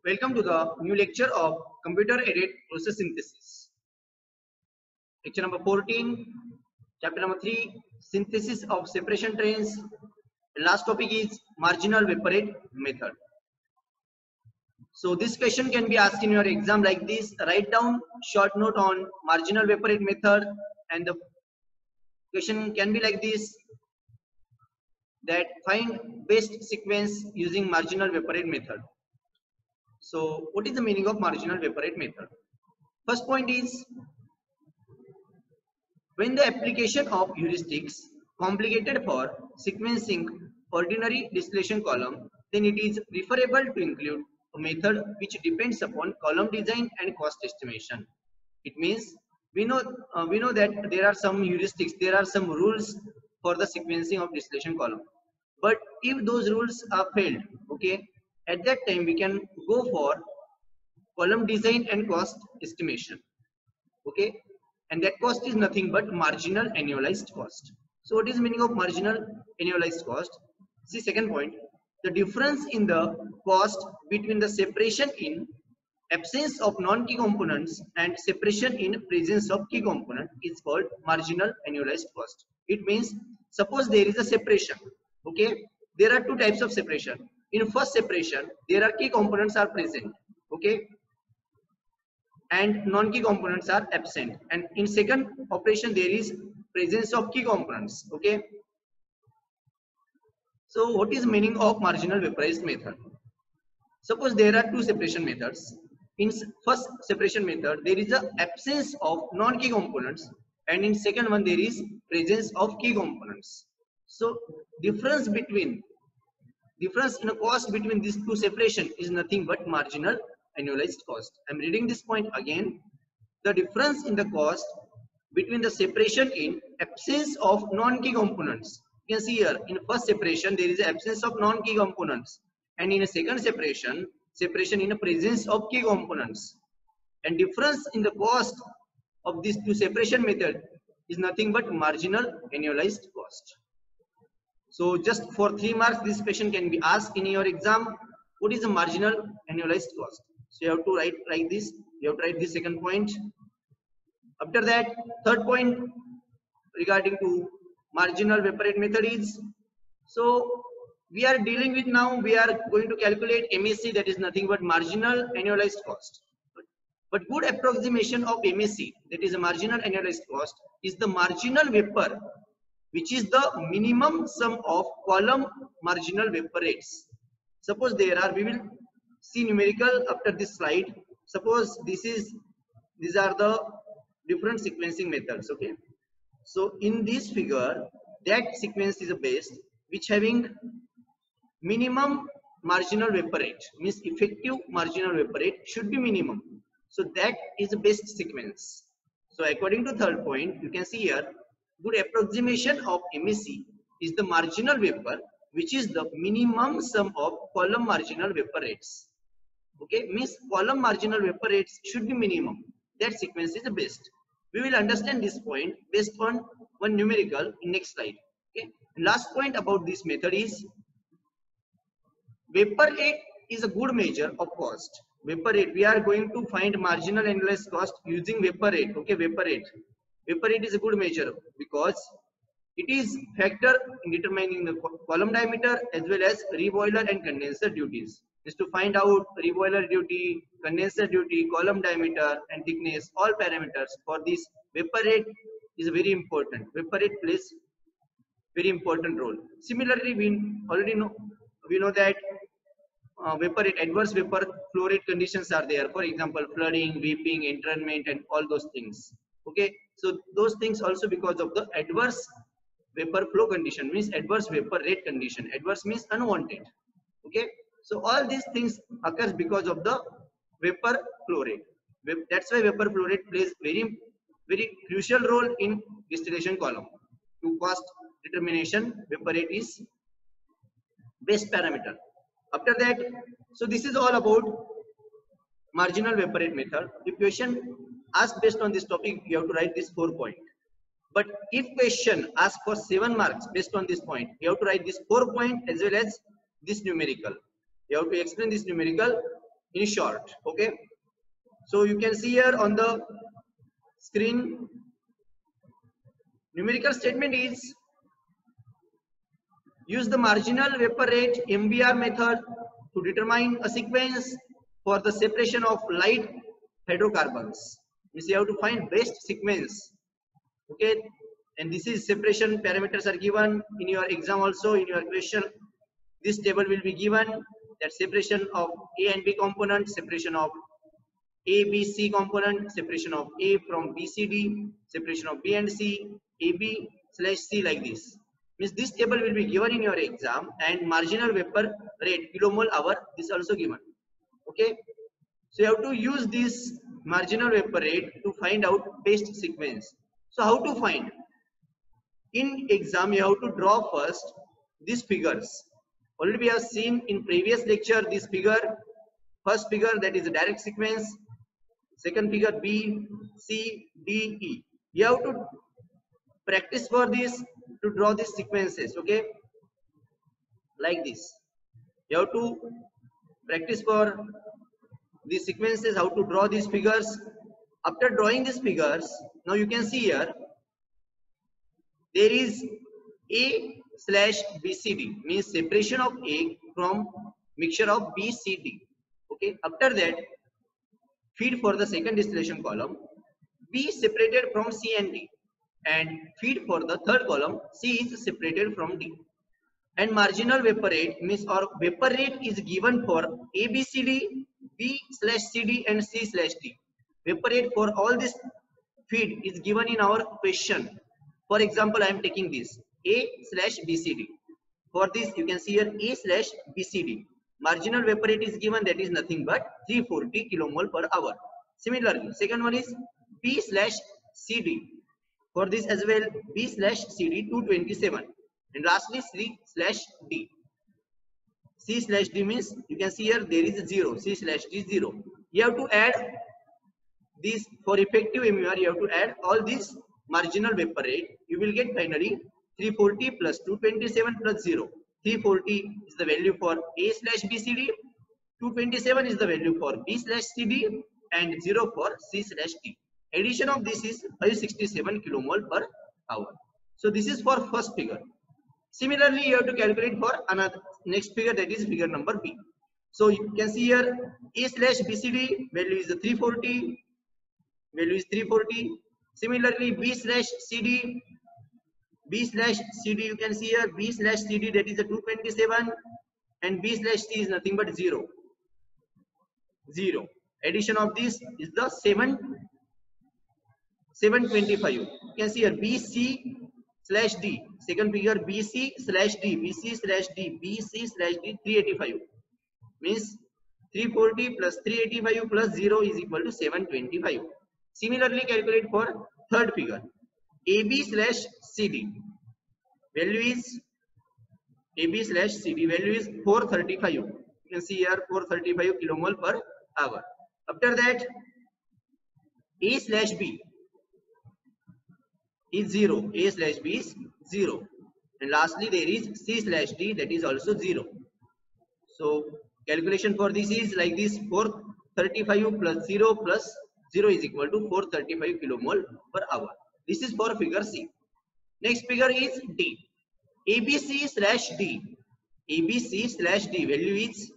Welcome to the new lecture of computer-aided process synthesis. Lecture number 14, chapter number 3, synthesis of separation trains. The last topic is marginal vapor rate method. So this question can be asked in your exam like this. Write down short note on marginal vapor rate method, and the question can be like this, that find best sequence using marginal vapor rate method. So what is the meaning of marginal vapor rate method? First point is, when the application of heuristics complicated for sequencing ordinary distillation column, then it is preferable to include a method which depends upon column design and cost estimation. It means we know that there are some heuristics, there are some rules for the sequencing of distillation column. But if those rules are failed, okay, at that time we can go for column design and cost estimation, okay, and that cost is nothing but marginal annualized cost. So what is the meaning of marginal annualized cost? See, second point, the difference in the cost between the separation in absence of non-key components and separation in presence of key component is called marginal annualized cost. It means, suppose there is a separation, okay, there are two types of separation. In first separation, there are key components are present, okay, and non-key components are absent, and in second operation there is presence of key components, okay. So what is meaning of marginal vaporized method? Suppose there are two separation methods. In first separation method there is a absence of non-key components, and in second one there is presence of key components. So difference in a cost between these two separation is nothing but marginal annualized cost. I'm reading this point again. The difference in the cost between the separation in absence of non-key components. You can see here, in first separation there is absence of non-key components, and in a second separation in a presence of key components, and difference in the cost of these two separation method is nothing but marginal annualized cost. So just for 3 marks this question can be asked in your exam. What is the marginal annualized cost? So you have to write like this. You have to write this second point. After that, third point regarding to marginal vapor rate method is, so we are dealing with now, we are going to calculate MAC, that is nothing but marginal annualized cost. But good approximation of MAC, that is a marginal annualized cost, is the marginal vapor, which is the minimum sum of column marginal vapor rates. Suppose there are, we will see numerical after this slide. Suppose these are the different sequencing methods, okay. So in this figure, that sequence is the best, which having minimum marginal vapor rate, means effective marginal vapor rate should be minimum. So that is the best sequence. So according to third point, you can see here, good approximation of MAC is the marginal vapor, which is the minimum sum of column marginal vapor rates. Okay, means column marginal vapor rates should be minimum. That sequence is the best. We will understand this point based on one numerical in next slide. Okay. Last point about this method is, vapor rate is a good measure of cost. Vapor rate, we are going to find marginal annualized cost using vapor rate. Okay, vapor rate. Vapor rate is a good measure because it is factor in determining the column diameter as well as reboiler and condenser duties. Is to find out reboiler duty, condenser duty, column diameter and thickness, all parameters for this vapor rate is very important. Vapor rate plays very important role. Similarly, we know that vapor rate, adverse vapor flow rate conditions are there. For example, flooding, weeping, internment, and all those things. Okay, so those things also because of the adverse vapor flow condition, means adverse vapor rate condition. Adverse means unwanted. Okay, so all these things occurs because of the vapor flow rate. That's why vapor flow rate plays very crucial role in distillation column. To cost determination, vapor rate is best parameter. After that, so this is all about marginal vapor rate method. If question asked based on this topic, you have to write this 4 point. But if question asks for 7 marks based on this point, you have to write this 4 point as well as this numerical. You have to explain this numerical in short. Okay, so you can see here on the screen, numerical statement is use the marginal vapor rate MVR method to determine a sequence for the separation of light hydrocarbons. Means you have to find best sequence. Okay, and this is separation parameters are given in your exam also. In your question, this table will be given, that separation of A and B component, separation of A, B, C component, separation of A from B, C, D, separation of B and C, A, B slash C, like this. Means this table will be given in your exam, and marginal vapor rate kilomole hour is also given. Okay, so you have to use this marginal vapor rate to find out best sequence. So how to find? In exam you have to draw first these figures. Already we have seen in previous lecture this figure. First figure, that is a direct sequence. Second figure, B, C, D, E. You have to practice for this to draw these sequences. Okay, like this. You have to practice for these sequences, how to draw these figures. After drawing these figures, now you can see here there is A slash BCD, means separation of A from mixture of BCD. Okay, after that, feed for the second distillation column, B separated from C and D, and feed for the third column, C is separated from D. And marginal vapor rate means our vapor rate is given for A, B, C, D, B slash C, D, and C slash D. Vapor rate for all this feed is given in our question. For example, I am taking this A slash BCD. For this, you can see here A slash BCD. Marginal vapor rate is given, that is nothing but 340 kilomole per hour. Similarly, second one is B slash CD. For this as well, B slash CD 227. And lastly, C slash D. C slash D means you can see here there is a 0. C slash D 0. You have to add this for effective MER. You have to add all these marginal vapor rate. You will get finally 340 plus 227 plus 0. 340 is the value for A slash BCD. 227 is the value for B slash CD, and 0 for C slash D. Addition of this is 567 kilomole per hour. So this is for first figure. Similarly, you have to calculate for another next figure, that is figure number B. So you can see here A slash BCD value is 340. Value is 340. Similarly, B slash CD. B slash CD, you can see here B slash CD, that is 227, and B slash C is nothing but 0. 0. Addition of this is the 725. You can see here BC slash D. Second figure BC slash D. BC slash D. BC slash D 385. Means 340 plus 385 plus 0 is equal to 725. Similarly, calculate for third figure. AB slash CD. Value is AB slash CD value is 435. You can see here 435 kilomole per hour. After that, A slash B is 0. A slash B is 0. And lastly, there is C slash D, that is also 0. So calculation for this is like this: 435 plus 0 plus 0 is equal to 435 kilomole per hour. This is for figure C. Next figure is D. ABC slash D. ABC slash D value is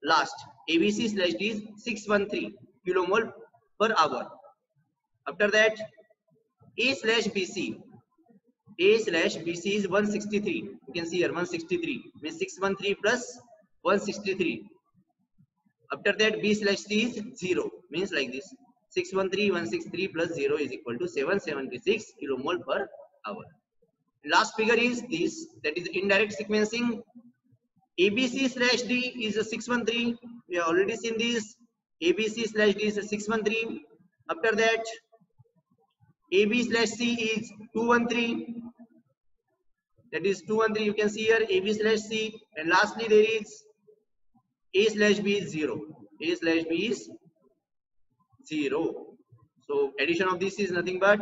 last. ABC slash D is 613 kilomole per hour. After that, A slash BC. A slash BC is 163. You can see here 163. Means 613 plus 163. After that, B slash C is 0. Means like this: 613, 163 plus 0 is equal to 776 kilomole per hour. Last figure is this, that is indirect sequencing. ABC slash D is a 613. We have already seen this. ABC slash D is a 613. After that, AB slash C is 213. That is 213. You can see here AB slash C. And lastly, there is A slash B is 0. A slash B is 0. So addition of this is nothing but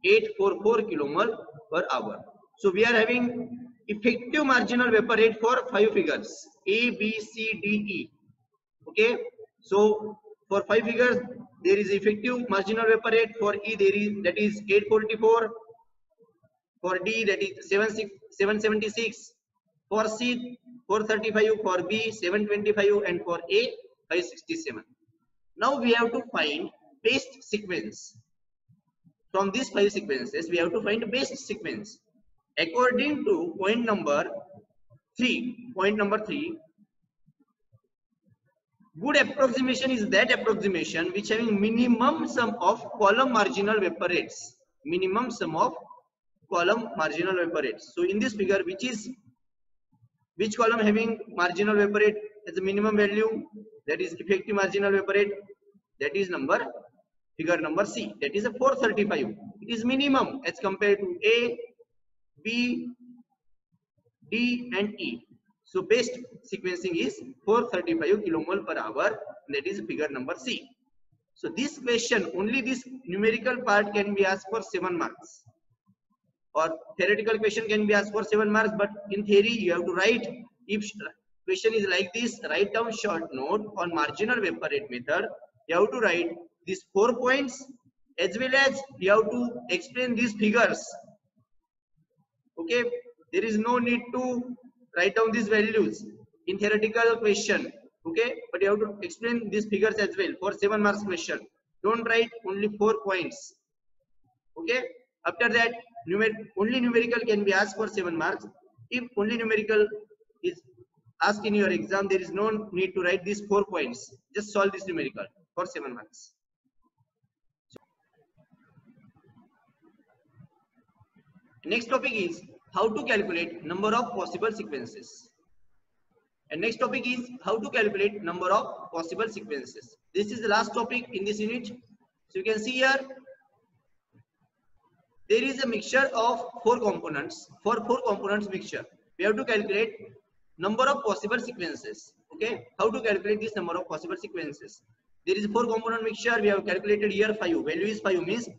844 kilomole per hour. So we are having effective marginal vapor rate for 5 figures. A, B, C, D, E. Okay, so for 5 figures there is effective marginal vapor rate. For E there is, that is 844. For D that is 776. For C 435. For B 725, and for A 567. Now we have to find best sequence. From these 5 sequences we have to find best sequence according to point number 3. Point number 3, good approximation is that approximation which having minimum sum of column marginal vapor rates. Minimum sum of column marginal vapor rates. So in this figure, which column having marginal vapor rate as a minimum value, that is effective marginal vapor rate, that is figure number C, that is a 435. It is minimum as compared to A, B, D and E. So best sequencing is 435 kilomole per hour, that is figure number C. So this question, only this numerical part can be asked for 7 marks, or theoretical question can be asked for 7 marks, but in theory you have to write. If question is like this, write down short note on marginal vapor rate method. You have to write these 4 points, as well as you have to explain these figures. Okay, there is no need to write down these values in theoretical question. Okay, but you have to explain these figures as well for 7 marks question. Don't write only 4 points. Okay, after that only numerical can be asked for 7 marks. If only numerical is asked in your exam, there is no need to write these 4 points. Just solve this numerical for 7 marks. Next topic is how to calculate number of possible sequences. And next topic is how to calculate number of possible sequences. This is the last topic in this unit. So you can see here, there is a mixture of 4 components. For 4 components mixture, we have to calculate number of possible sequences. Okay, how to calculate this number of possible sequences? There is a 4 component mixture. We have calculated here 5. Value is 5, means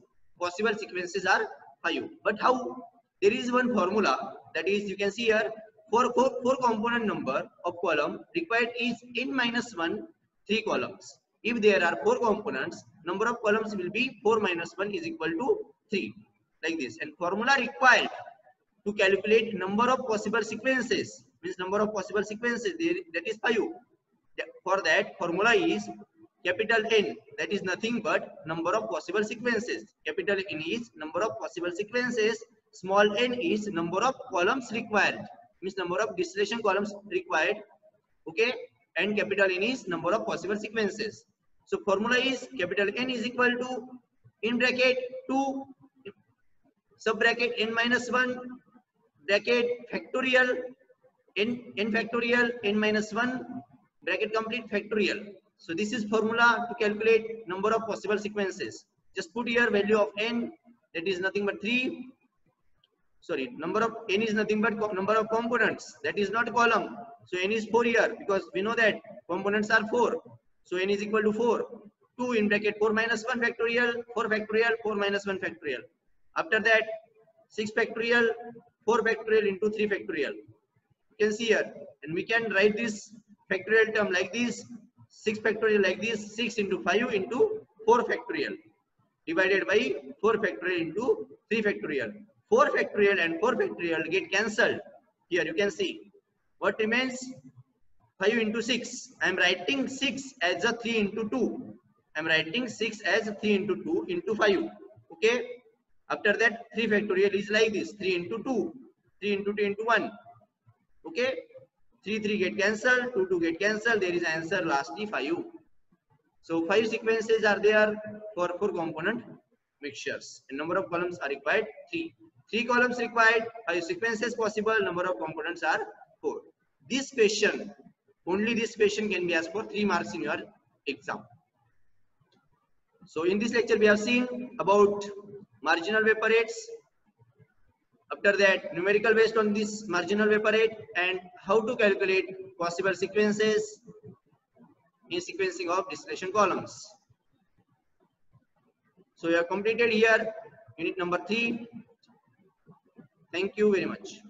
possible sequences are 5. But how? There is one formula, that is, you can see here, for 4 component number of column required is n-1 3 columns. If there are 4 components, number of columns will be 4 minus 1 is equal to 3, like this. And formula required to calculate number of possible sequences, means number of possible sequences, that is 5. For that, formula is capital N, that is nothing but number of possible sequences. Capital N is number of possible sequences. Small n is number of columns required, means number of distillation columns required. Okay, and capital N is number of possible sequences. So formula is capital N is equal to, in bracket 2 sub bracket n-1 bracket factorial n factorial n-1 bracket complete factorial. So this is formula to calculate number of possible sequences. Just put here value of n, that is nothing but 3. Sorry, number of n is nothing but number of components, that is not column. So n is 4 here, because we know that components are 4. So n is equal to 4. 2 in bracket 4 minus 1 factorial, 4 factorial, 4 minus 1 factorial. After that 6 factorial, 4 factorial into 3 factorial. You can see here, and we can write this factorial term like this, 6 factorial like this, 6 into 5 into 4 factorial divided by 4 factorial into 3 factorial. 4 factorial and 4 factorial get cancelled. Here you can see what remains, 5 into 6. I am writing 6 as a 3 into 2. I am writing 6 as 3 into 2 into 5. Okay. After that 3 factorial is like this, 3 into 2, 3 into 2 into 1. Okay. 3 get cancelled, 2 get cancelled. There is answer lastly 5. So 5 sequences are there for 4 component mixtures, and number of columns are required 3. 3 columns required, 5 sequences possible, number of components are 4. This question, only this question can be asked for 3 marks in your exam. So in this lecture we have seen about marginal vapor rates. After that, numerical based on this marginal vapor rate, and how to calculate possible sequences in sequencing of distillation columns. So you have completed here unit number 3. Thank you very much.